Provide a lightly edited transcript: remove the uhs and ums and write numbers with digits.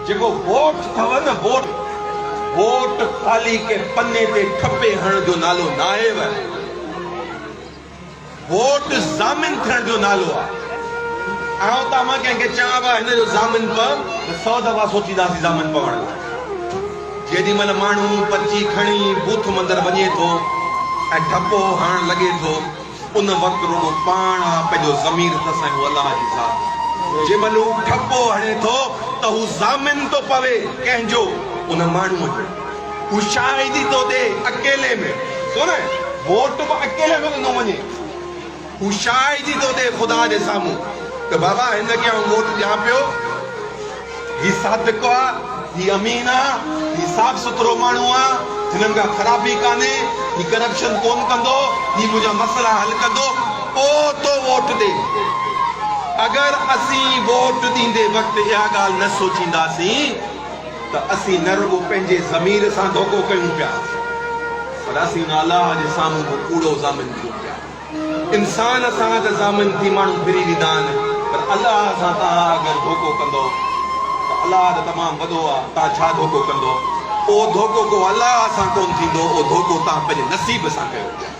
जेको वोट थव न वोट वोट खाली के पन्ने ते ठपे हण जो नालो न आहे। वोट ज़ामिन थियण जो नालो आहे। आऊं त मां कंहिंखे चवां पिया हिन जो ज़ामिन पव त 100 दफ़ा सोचींदासीं ज़ामिन पवण लाइ। जेॾी महिल माण्हू पर्ची खणी बूथ मंदर वञे थो ऐं ठपो हणण लॻे थो उन वक़्तु रुॻो पाण पंहिंजो ज़मीर अथसि ऐं अलाह जी ज़ात। जंहिं महिल हू ठपो हणे थो त हू ज़ामिन थो पवे कंहिंजो उन माण्हूअ जो। हू शाहिदी थो ॾे अकेले में, छो न वोट बि अकेले में न वञे। हू शाहिदी थो ॾे ख़ुदा जे साम्हूं त बाबा हिनखे आउं वोट ॾियां पियो, हीउ सादिक़ु आहे, हीउ अमीन आहे, हीउ साफ़ सुथरो माण्हू आहे, हिननि खां ख़राबी कान्हे, हीउ करप्शन कोन कंदो, हीउ मुंहिंजा मसइला हल कंदो, पोइ तो वोट ॾे। अगर असीं वोट ॾींदे वक़्तु इहा ॻाल्हि न सोचींदासीं त असीं न रुॻो पंहिंजे ज़मीर सां धोखो कयूं पिया, पर असीं उन अलाह जे साम्हूं बि कूड़ो ज़ामिन थियूं पिया। इंसान सां त ज़ामिन थी माण्हू फिरी ॾींदा आहिनि, पर अलाह सां तव्हां अगरि धोखो कंदो त अलाह त तमामु वॾो आहे। तव्हां छा धोखो कंदो? उहो धोखो को अलाह सां कोन थींदो, उहो धोखो तव्हां पंहिंजे नसीब सां कयो।